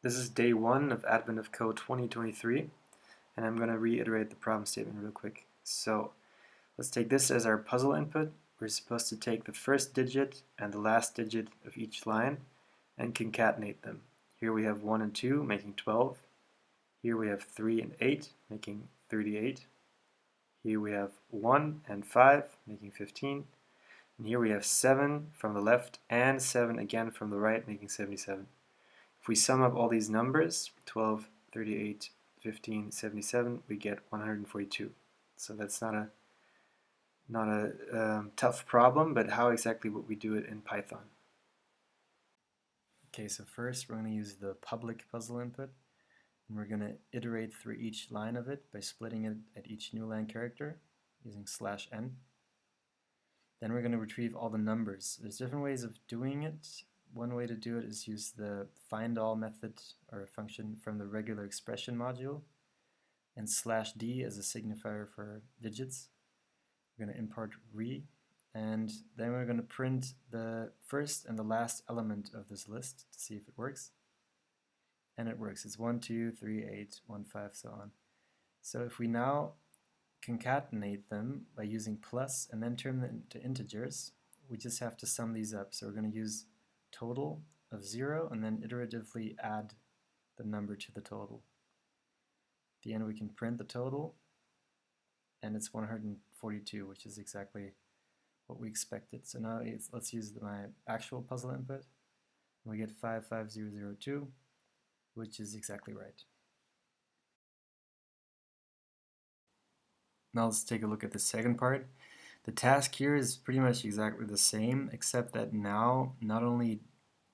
This is day one of Advent of Code 2023, and I'm going to reiterate the problem statement real quick. So let's take this as our puzzle input. We're supposed to take the first digit and the last digit of each line and concatenate them. Here we have 1 and 2 making 12. Here we have 3 and 8 making 38. Here we have 1 and 5 making 15. And here we have 7 from the left and 7 again from the right making 77. If we sum up all these numbers, 12, 38, 15, 77, we get 142. So that's not a tough problem, but how exactly would we do it in Python? Okay, so first we're going to use the public puzzle input, and we're going to iterate through each line of it by splitting it at each new line character using /n. Then we're going to retrieve all the numbers. There's different ways of doing it. One way to do it is use the findAll method or function from the regular expression module and /d as a signifier for digits. We're going to import re, and then we're going to print the first and the last element of this list to see if it works. And it works. It's 1, 2, 3, 8, 1, 5, so on. So if we now concatenate them by using plus and then turn them into integers, we just have to sum these up. So we're going to use total of 0 and then iteratively add the number to the total. At the end we can print the total, and it's 142, which is exactly what we expected. So now let's use my actual puzzle input. We get 55002, which is exactly right. Now let's take a look at the second part. The task here is pretty much exactly the same, except that now not only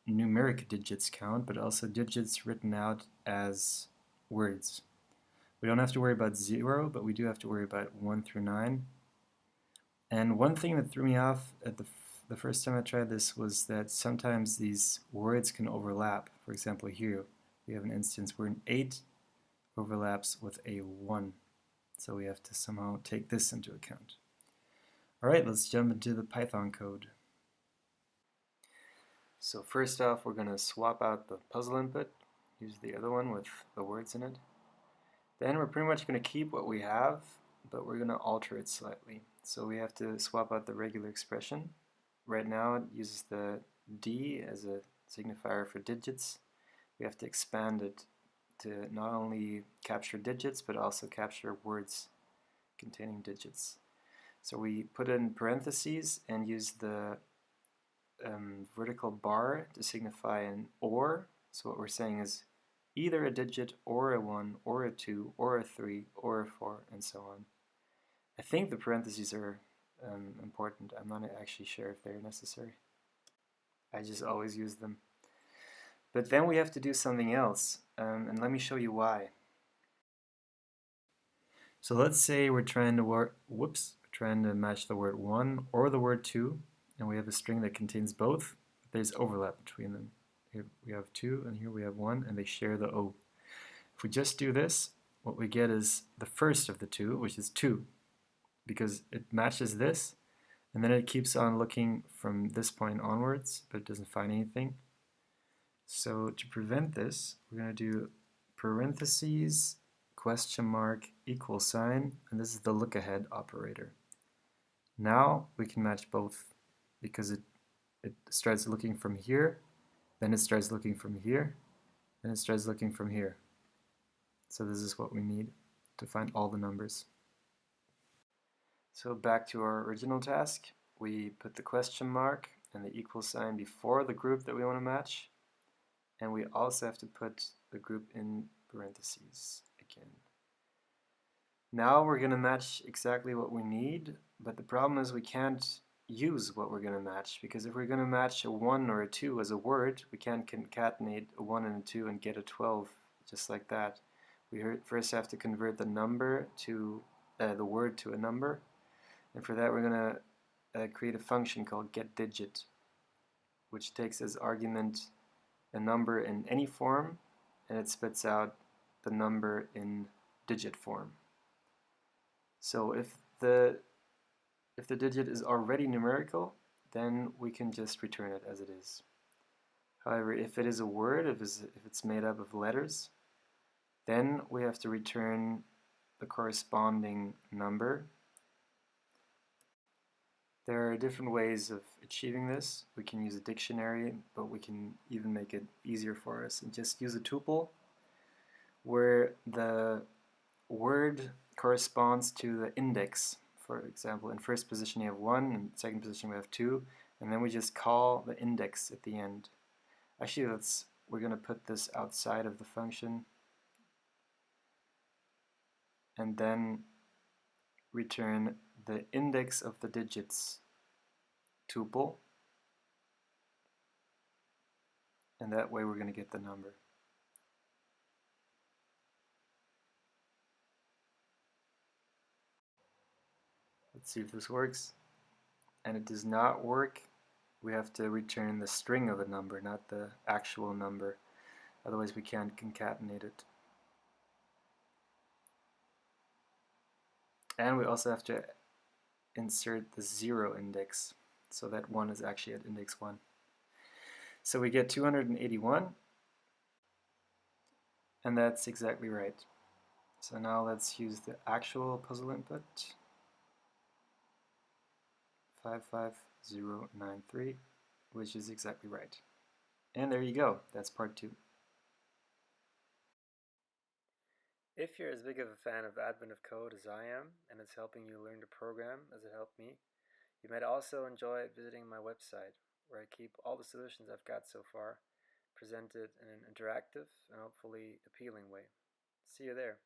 numeric digits count, but also digits written out as words. We don't have to worry about 0, but we do have to worry about 1 through 9. And one thing that threw me off at the first time I tried this was that sometimes these words can overlap. For example, here we have an instance where an 8 overlaps with a 1. So we have to somehow take this into account. Alright, let's jump into the Python code. So first off, we're going to swap out the puzzle input, use the other one with the words in it. Then we're pretty much going to keep what we have, but we're going to alter it slightly. So we have to swap out the regular expression. Right now it uses the D as a signifier for digits. We have to expand it to not only capture digits, but also capture words containing digits. So we put in parentheses and use the vertical bar to signify an OR. So what we're saying is either a digit or a 1 or a 2 or a 3 or a 4 and so on. I think the parentheses are important. I'm not actually sure if they're necessary. I just always use them. But then we have to do something else, and let me show you why. So let's say we're trying to match the word 1 or the word 2, and we have a string that contains both, but there's overlap between them. Here we have 2 and here we have 1, and they share the O. If we just do this, what we get is the first of the two, which is 2, because it matches this, and then it keeps on looking from this point onwards, but it doesn't find anything. So to prevent this, we're going to do parentheses, question mark, equal sign, and this is the look ahead operator. Now we can match both, because it starts looking from here, then it starts looking from here, and it starts looking from here. So this is what we need to find all the numbers. So back to our original task, we put the question mark and the equal sign before the group that we want to match, and we also have to put the group in parentheses again. Now we're going to match exactly what we need, but the problem is we can't use what we're going to match, because if we're going to match a 1 or a 2 as a word, we can't concatenate a 1 and a 2 and get a 12 just like that. We first have to convert the number to the word to a number, and for that we're going to create a function called getDigit, which takes as argument a number in any form, and it spits out the number in digit form. So if the digit is already numerical, then we can just return it as it is. However, if it is a word, if it's made up of letters, then we have to return the corresponding number. There are different ways of achieving this. We can use a dictionary, but we can even make it easier for us and just use a tuple where the word corresponds to the index. For example, in first position you have 1, in second position we have 2, and then we just call the index at the end. Actually, we're going to put this outside of the function and then return the index of the digits tuple, and that way we're going to get the number. Let's see if this works. And it does not work. We have to return the string of a number, not the actual number. Otherwise we can't concatenate it. And we also have to insert the 0 index, so that 1 is actually at index 1. So we get 281, and that's exactly right. So now let's use the actual puzzle input, 55093, which is exactly right. And there you go, that's part 2. If you're as big of a fan of Advent of Code as I am, and it's helping you learn to program as it helped me, you might also enjoy visiting my website, where I keep all the solutions I've got so far presented in an interactive and hopefully appealing way. See you there.